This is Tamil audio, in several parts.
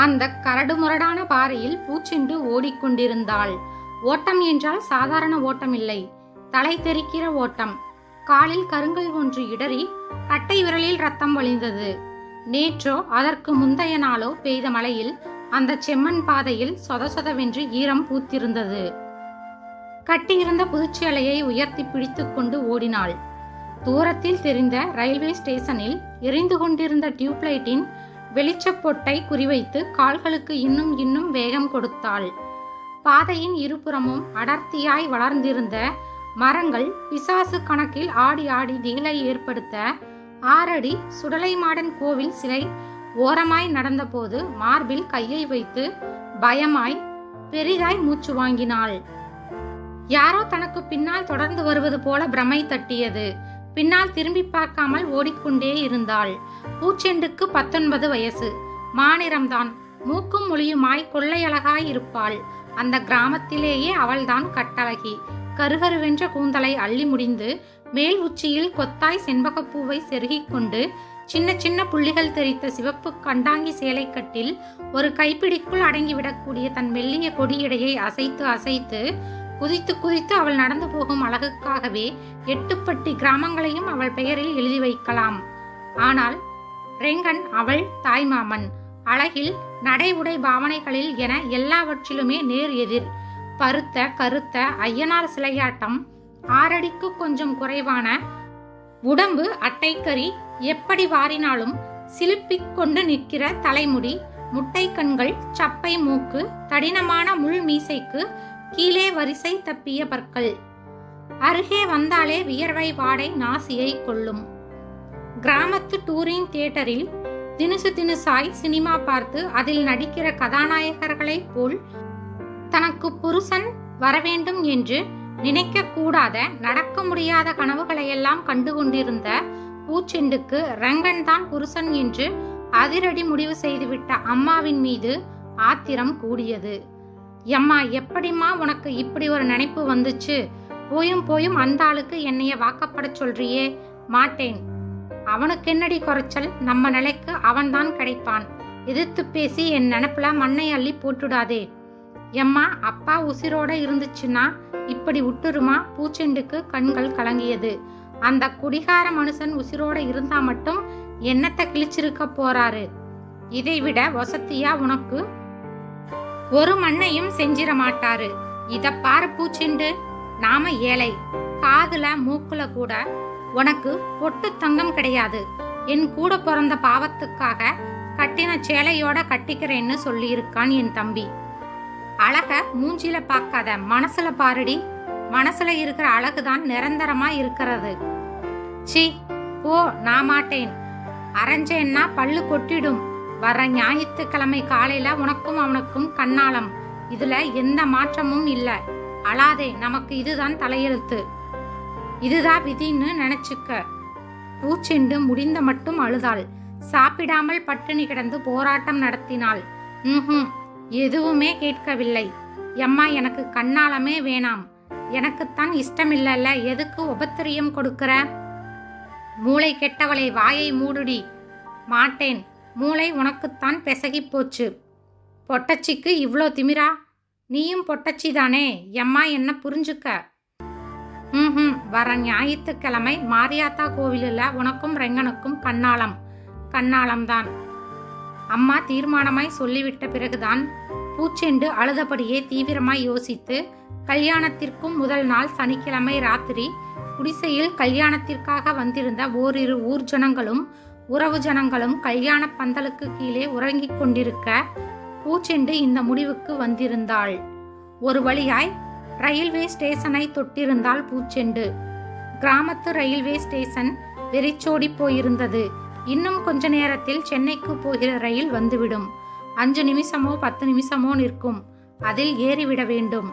அந்த கரடுமுரடான பாறையில் பூச்செண்டு ஓடிக்கொண்டிருந்தாள். ஓட்டம் என்றால் சாதாரண ஓட்டம் இல்லை, தலை தெறிக்கிற ஓட்டம். காலில் கருங்கல் ஒன்று இடறி கட்டை விரலில் ரத்தம் வழிந்தது. நேற்றோ அதற்கு முந்தைய நாளோ பெய்த மழையில் அந்த செம்மண் பாதையில் சொதசொதவென்று ஈரம் பூத்திருந்தது. கட்டியிருந்த புதுச்சேலையை உயர்த்தி பிடித்து கொண்டு ஓடினாள். தூரத்தில் தெரிந்த ரயில்வே ஸ்டேஷனில் எரிந்து கொண்டிருந்த டியூப்லைட்டின் வெளிச்சப்பொட்டை குறிவைத்து கால்களுக்கு இன்னும் இன்னும் வேகம் கொடுத்தாள். பாதையின் இருபுறமும் அடர்த்தியாய் வளர்ந்திருந்த மரங்கள் பிசாசு கணக்கில் ஆடி ஆடி திகிலை ஏற்படுத்த 6 அடி சுடலைமாடன் கோவில் சிலை ஓரமாய் நடந்தபோது மார்பில் கையை வைத்து பயமாய் பெரிதாய் மூச்சு வாங்கினாள். யாரோ தனக்கு பின்னால் தொடர்ந்து வருவது போல பிரமை தட்டியது. பின்னால் திரும்பி பார்க்காமல் ஓடிக்கொண்டே இருந்தாள். பூச்செண்டுக்கு 19 வயசு. மாநிறம்தான். மூக்கும் மொழியுமாய் கொள்ளையழகாய் இருப்பாள். அந்த கிராமத்திலேயே அவள்தான் கட்டழகி. கருகருவென்ற கூந்தலை அள்ளி முடிந்து மேல் உச்சியில் கொத்தாய் செண்பகப்பூவை செருகிக் கொண்டு சின்ன சின்ன புள்ளிகள் தெரித்த சிவப்பு கண்டாங்கி சேலை கட்டில் ஒரு கைப்பிடிக்குள் அடங்கிவிடக்கூடிய தன் மெல்லிய கொடியடையை அசைத்து அசைத்து குதித்து குதித்து அவள் நடந்து போகும் அழகுக்காகவே 8 பட்டி கிராமங்களையும் அவள் பெயரில் எழுதி வைக்கலாம். ஆனால் ரெங்கன் அவள் தாய்மாமன். அழகில், நடை உடை பாவனைகளில் என எல்லாவற்றிலுமே நேர் எதிர். பருத்த கருத்த ஐயனார் சிலையாட்டம், 6 அடிக்கு கொஞ்சம் குறைவான உடம்பு, அட்டைக்கறி, எப்படி வாரினாலும் சிலுப்பிக் கொண்டு நிற்கிற தலைமுடி, முட்டை கண்கள், சப்பை மூக்கு, தடினமான முள் மீசைக்கு கீழே வரிசை தப்பிய பற்கள். அருகே வந்தாலே வியர்வை வாடை நாசியை கொள்ளும். கிராமத்து டூரிங் தியேட்டரில் தினுசு தினுசாய் சினிமா பார்த்து அதில் நடிக்கிற கதாநாயகர்களைப் போல் தனக்கு புருஷன் வரவேண்டும் என்று நினைக்க கூடாத, நடக்க முடியாத கனவுகளையெல்லாம் கண்டு கொண்டிருந்த பூச்செண்டுக்கு ரெங்கன் தான் புருஷன் என்று அதிரடி முடிவு செய்துவிட்ட அம்மாவின் மீது ஆத்திரம் கூடியது. எம்மா, எப்படிம்மா உனக்கு இப்படி ஒரு நினைப்பு வந்துச்சு? போயும் போயும் அந்த ஆளுக்கு என்னைய வாக்கப்பட சொல்றியே. மாட்டேன். அவனுக்கு என்னடி குறைச்சல்? நம்ம நிலைக்கு அவன்தான் கிடைப்பான். எதிர்த்து பேசி என் நினைப்புல மண்ணை அள்ளி போட்டுடாதே. எம்மா, அப்பா உசிரோட இருந்துச்சுன்னா இப்படி விட்டுருமா? பூச்செண்டுக்கு கண்கள் கலங்கியது. அந்த குடிகார மனுஷன் உசிரோட இருந்தா மட்டும் என்னத்தை கிழிச்சிருக்க போறாரு? இதைவிட வசதியா உனக்கு ஒரு மண்ணையும் செஞ்சிட மாட்டாரு. இத பாரு பூச்செண்டு, நாம ஏழை. காதுல மூக்குல கூட உனக்கு பொட்டு தங்கம் கிடையாது. என் கூட பிறந்த பாவத்துக்காக கட்டின சேலையோட கட்டிக்கிறேன்னு சொல்லியிருக்கான் என் தம்பி. அழக மூஞ்சில பார்க்காத, மனசுல பாருடி. மனசுல இருக்கிற அழகுதான் நிரந்தரமா இருக்கிறது. சி போ, நான் மாட்டேன். அரைஞ்சேன்னா பல்லு கொட்டிடும். வர ஞாயிற்றுக்கிழமை காலையில உனக்கும் அவனுக்கும் கண்ணாலம். இதுல எந்த மாற்றமும் இல்ல. அழாதே, நமக்கு இதுதான் தலையெழுத்து, இதுதான் விதின்னு நினைச்சுக்க. பூச்செண்டு முடிந்த மட்டும் அழுதாள். சாப்பிடாமல் பட்டினி கிடந்து போராட்டம் நடத்தினாள். எதுவுமே கேட்கவில்லை. எம்மா, எனக்கு கண்ணாலமே வேணாம். எனக்குத்தான் இஷ்டமில்லல்ல, எதுக்கு உபத்திரியம் கொடுக்கிற? மூளை கெட்டவளை, வாயை மூடுடி. மாட்டேன். மூளை உனக்குத்தான் பெசகி போச்சு. பொட்டச்சிக்கு இவ்வளோ திமிரா? நீயும் பொட்டச்சி தானே. எம்மா, என்ன புரிஞ்சுக்க. வர ஞாயிற்றுக்கிழமை மாரியாத்தா கோவிலில் உனக்கும் ரெங்கனுக்கும் கண்ணாலம்தான். அம்மா தீர்மானமாய் சொல்லிவிட்ட பிறகுதான் பூச்செண்டு அழுதபடியே தீவிரமாய் யோசித்து, கல்யாணத்திற்கும் முதல் நாள் சனிக்கிழமை ராத்திரி குடிசையில் கல்யாணத்திற்காக வந்திருந்த ஓரிரு ஊர் ஜனங்களும் உறவு ஜனங்களும் கல்யாண பந்தலுக்கு கீழே உறங்கிக் கொண்டிருக்க பூச்செண்டு இந்த முடிவுக்கு வந்திருந்தாள். ஒரு வழியாய் ரயில்வே ஸ்டேஷனை தொட்டிருந்தாள் பூச்செண்டு. கிராமத்து ரயில்வே ஸ்டேஷன் வெறிச்சோடி போயிருந்தது. இன்னும் கொஞ்ச நேரத்தில் சென்னைக்கு போகிற ரயில் வந்துவிடும். 5 நிமிஷமோ 10 நிமிஷமோ நிற்கும். அதில் ஏறிவிட வேண்டும்.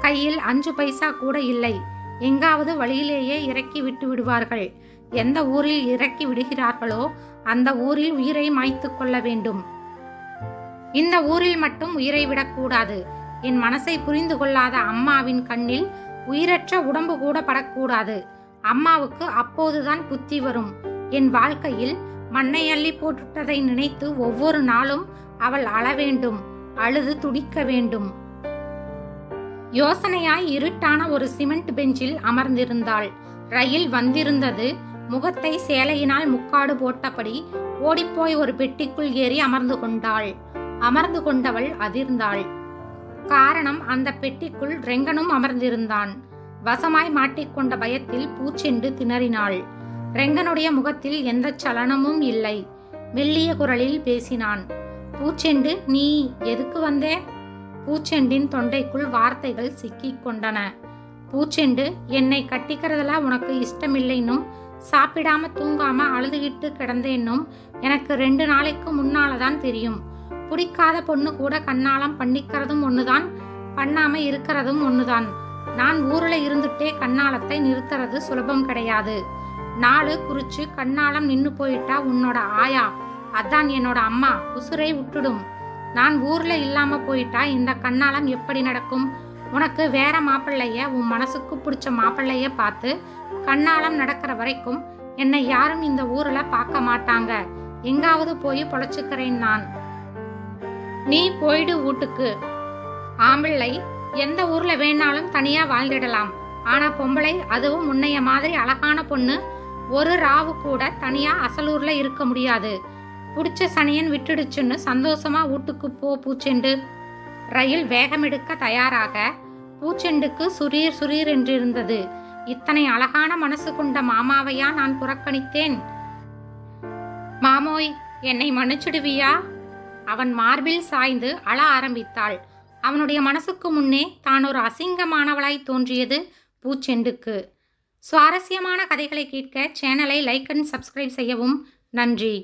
கையில் 5 பைசா கூட இல்லை. எங்காவது வழியிலேயே இறக்கி விட்டு விடுவார்கள். எந்த ஊரில் இறக்கி விடுகிறார்களோ அந்த ஊரில் உயிரை மாய்த்து கொள்ள வேண்டும். இந்த ஊரில் மட்டும் உயிரை விடக்கூடாது. என் மனசை புரிந்து கொள்ளாத அம்மாவின் கண்ணில் உயிரற்ற உடம்பு கூட படக்கூடாது. அம்மாவுக்கு அப்போதுதான் புத்தி வரும். என் வாழ்க்கையில் மண்ணை அள்ளி போட்டுட்டதை நினைத்து ஒவ்வொரு நாளும் அவள் அழ வேண்டும், அழுது துடிக்க வேண்டும். யோசனையாய் இருட்டான ஒரு சிமெண்ட் பெஞ்சில் அமர்ந்திருந்தாள். ரயில் வந்திருந்தது. முகத்தை சேலையினால் முக்காடு போட்டபடி ஓடிப்போய் ஒரு பெட்டிக்குள் ஏறி அமர்ந்து கொண்டாள். அமர்ந்து கொண்டவள் அதிர்ந்தாள். காரணம், அந்த பெட்டிக்குள் ரெங்கனும் அமர்ந்திருந்தான். வசமாய் மாட்டிக்கொண்ட பயத்தில் பூச்செண்டு திணறினாள். ரெங்கனுடைய முகத்தில் எந்த சலனமும் இல்லை. மெல்லிய குரலில் பேசினான். பூச்செண்டு, நீ எதுக்கு வந்தே? பூச்செண்டின் தொண்டைக்குள் வார்த்தைகள் சிக்கிக் கொண்டன. பூச்செண்டு, என்னை கட்டிக்கிறதுல உனக்கு இஷ்டமில்லைன்னும் சாப்பிடாம தூங்காம அழுதுகிட்டு கிடந்தேன்னும் எனக்கு 2 நாளைக்கு முன்னாலதான் தெரியும். பிடிக்காத பொண்ணு கூட கண்ணாலம் பண்ணிக்கிறதும் ஒண்ணுதான், பண்ணாம இருக்கிறதும் ஒண்ணுதான். நான் ஊர்ல இருந்துட்டே கண்ணாலத்தை நிறுத்துறது சுலபம் கிடையாது. 4 குறிச்சு கண்ணாலம் நின்னு போயிட்டா உன்னோட ஆயா, அதான் என்னோட அம்மா, உசுரை விட்டுடும். நான் ஊர்ல இல்லாம போயிட்டா இந்த கண்ணாலம் எப்படி நடக்கும்? உனக்கு வேற மாப்பிள்ளைய, உன் மனசுக்கு பிடிச்ச மாப்பிள்ளைய பார்த்து கண்ணாலம் நடக்கிற வரைக்கும் என்னை யாரும் இந்த ஊர்ல பார்க்க மாட்டாங்க. எங்காவது போய் பொழைச்சுக்கிறேன் நான். நீ போயிடு வீட்டுக்கு. ஆம்பிள்ளை எந்த ஊர்ல வேணாலும் தனியா வாழ்ந்துடலாம். ஆனா பொம்பளை, அதுவும் உன்னைய மாதிரி அழகான பொண்ணு, ஒரு ராவு கூட தனியா அசலூர்ல இருக்க முடியாது. புடிச்ச சனியன் விட்டுடுச்சுன்னு சந்தோஷமா வீட்டுக்கு போ பூச்செண்டு. ரயில் வேகமெடுக்க தயாராக பூச்செண்டுக்கு சுரீர் சுரீர் என்றிருந்தது. இத்தனை அழகான மனசு கொண்ட மாமாவையா நான் புறக்கணித்தேன்? மாமோய், என்னை மன்னிச்சுடுவியா? அவன் மார்பில் சாய்ந்து அழ ஆரம்பித்தாள். அவனுடைய மனசுக்கு முன்னே தான் ஒரு அசிங்கமானவளாய் தோன்றியது பூச்செண்டுக்கு. சுவாரஸ்யமான கதைகளை கேட்க சேனலை லைக் அண்ட் சப்ஸ்கிரைப் செய்யவும். நன்றி.